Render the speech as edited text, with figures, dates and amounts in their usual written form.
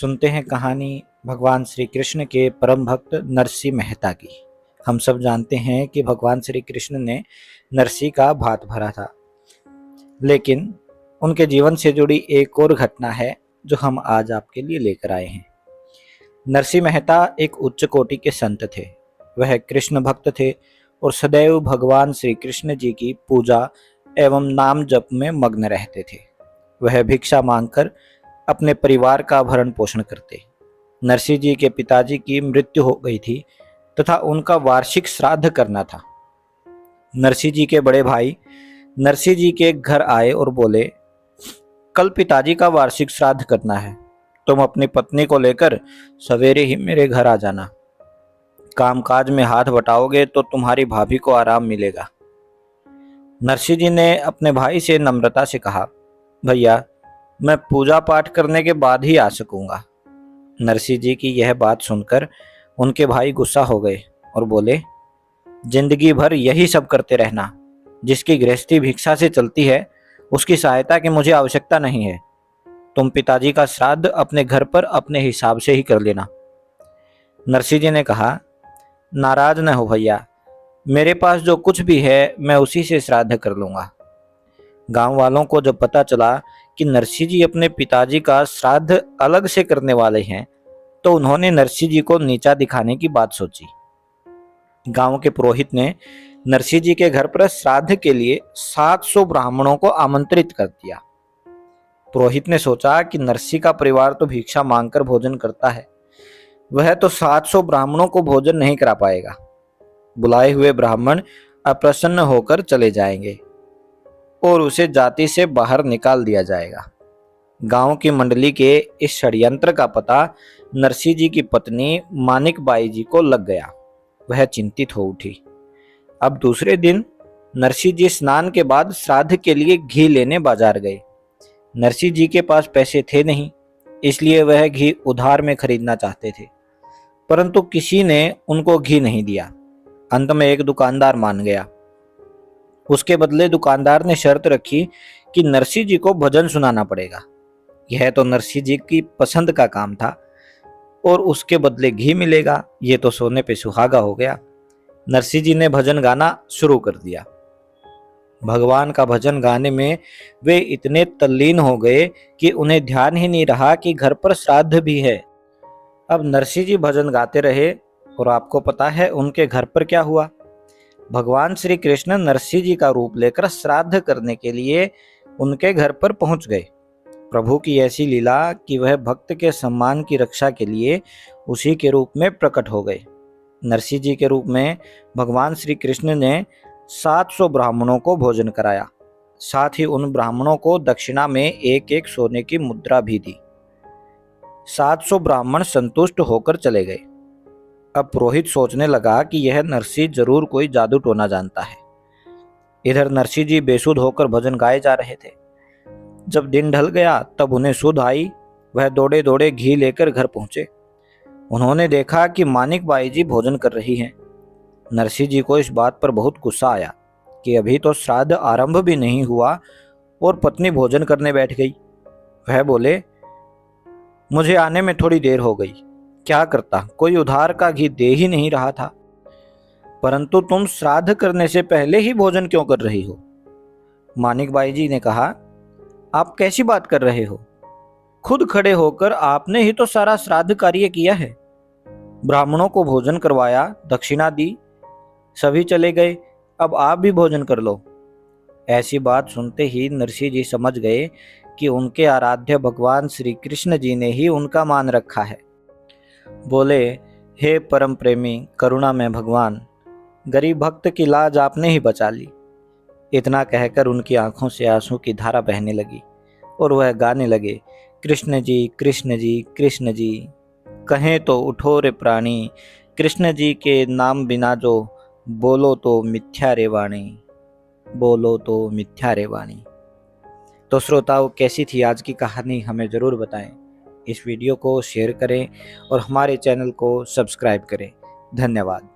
सुनते हैं कहानी भगवान श्री कृष्ण के परम भक्त नरसिंह मेहता की। हम सब जानते हैं कि भगवान श्री कृष्ण ने नरसिंह का भात भरा था, लेकिन उनके जीवन से जुड़ी एक और घटना है जो हम आज आपके लिए लेकर आए हैं। नरसिंह मेहता एक उच्च कोटि के संत थे। वह कृष्ण भक्त थे और सदैव भगवान श्री कृष्ण जी की पूजा एवं नाम जप में मग्न रहते थे। वह भिक्षा मांगकर अपने परिवार का भरण पोषण करते। नरसिंह जी के पिताजी की मृत्यु हो गई थी तथा उनका वार्षिक श्राद्ध करना था। नरसिंह जी के बड़े भाई नरसिंह जी के घर आए और बोले, कल पिताजी का वार्षिक श्राद्ध करना है, तुम अपनी पत्नी को लेकर सवेरे ही मेरे घर आ जाना। कामकाज में हाथ बटाओगे तो तुम्हारी भाभी को आराम मिलेगा। नरसिंह जी ने अपने भाई से नम्रता से कहा, भैया मैं पूजा पाठ करने के बाद ही आ सकूंगा। नरसिंह जी की यह बात सुनकर उनके भाई गुस्सा हो गए और बोले, जिंदगी भर यही सब करते रहना। जिसकी गृहस्थी भिक्षा से चलती है उसकी सहायता की मुझे आवश्यकता नहीं है। तुम पिताजी का श्राद्ध अपने घर पर अपने हिसाब से ही कर लेना। नरसिंह जी ने कहा, नाराज न हो भैया, मेरे पास जो कुछ भी है मैं उसी से श्राद्ध कर लूंगा। गांव वालों को जब पता चला कि नरसिंह जी अपने पिताजी का श्राद्ध अलग से करने वाले हैं, तो उन्होंने नरसिंह जी को नीचा दिखाने की बात सोची। गांव के पुरोहित ने नरसिंह जी के घर पर श्राद्ध के लिए 700 ब्राह्मणों को आमंत्रित कर दिया। पुरोहित ने सोचा कि नरसिंह का परिवार तो भिक्षा मांगकर भोजन करता है, वह तो 700 ब्राह्मणों को भोजन नहीं करा पाएगा। बुलाए हुए ब्राह्मण अप्रसन्न होकर चले जाएंगे और उसे जाति से बाहर निकाल दिया जाएगा। गांव की मंडली के इस षड्यंत्र का पता नरसिंह जी की पत्नी मानिक बाई जी को लग गया। वह चिंतित हो उठी। अब दूसरे दिन नरसिंह जी स्नान के बाद श्राद्ध के लिए घी लेने बाजार गए। नरसिंह जी के पास पैसे थे नहीं, इसलिए वह घी उधार में खरीदना चाहते थे, परंतु किसी ने उनको घी नहीं दिया। अंत में एक दुकानदार मान गया। उसके बदले दुकानदार ने शर्त रखी कि नरसिंह जी को भजन सुनाना पड़ेगा। यह तो नरसिंह जी की पसंद का काम था और उसके बदले घी मिलेगा, ये तो सोने पे सुहागा हो गया। नरसिंह जी ने भजन गाना शुरू कर दिया। भगवान का भजन गाने में वे इतने तल्लीन हो गए कि उन्हें ध्यान ही नहीं रहा कि घर पर श्राद्ध भी है। अब नरसिंह जी भजन गाते रहे और आपको पता है उनके घर पर क्या हुआ। भगवान श्री कृष्ण नरसिंह जी का रूप लेकर श्राद्ध करने के लिए उनके घर पर पहुंच गए। प्रभु की ऐसी लीला कि वह भक्त के सम्मान की रक्षा के लिए उसी के रूप में प्रकट हो गए। नरसिंह जी के रूप में भगवान श्री कृष्ण ने 700 ब्राह्मणों को भोजन कराया। साथ ही उन ब्राह्मणों को दक्षिणा में एक एक सोने की मुद्रा भी दी। 700 ब्राह्मण संतुष्ट होकर चले गए। अब पुरोहित सोचने लगा कि यह नरसिंह जरूर कोई जादू टोना जानता है। इधर नरसिंह जी बेसुध होकर भजन गाए जा रहे थे। जब दिन ढल गया तब उन्हें सुध आई। वह दौड़े दौड़े घी लेकर घर पहुंचे। उन्होंने देखा कि मानिक बाई जी भोजन कर रही हैं। नरसिंह जी को इस बात पर बहुत गुस्सा आया कि अभी तो श्राद्ध आरंभ भी नहीं हुआ और पत्नी भोजन करने बैठ गई। वह बोले, मुझे आने में थोड़ी देर हो गई, क्या करता, कोई उधार का घी दे ही नहीं रहा था, परंतु तुम श्राद्ध करने से पहले ही भोजन क्यों कर रही हो। मानिक बाई जी ने कहा, आप कैसी बात कर रहे हो, खुद खड़े होकर आपने ही तो सारा श्राद्ध कार्य किया है। ब्राह्मणों को भोजन करवाया, दक्षिणा दी, सभी चले गए, अब आप भी भोजन कर लो। ऐसी बात सुनते ही नरसिंह जी समझ गए कि उनके आराध्य भगवान श्री कृष्ण जी ने ही उनका मान रखा है। बोले, हे परम प्रेमी करुणा में भगवान, गरीब भक्त की लाज आपने ही बचा ली। इतना कहकर उनकी आंखों से आंसू की धारा बहने लगी और वह गाने लगे, कृष्ण जी कृष्ण जी कृष्ण जी, कहें तो उठो रे प्राणी, कृष्ण जी के नाम बिना जो बोलो तो मिथ्या रे वाणी, बोलो तो मिथ्या रे वाणी। तो श्रोताओं, कैसी थी आज की कहानी, हमें ज़रूर बताएं। इस वीडियो को शेयर करें और हमारे चैनल को सब्सक्राइब करें। धन्यवाद।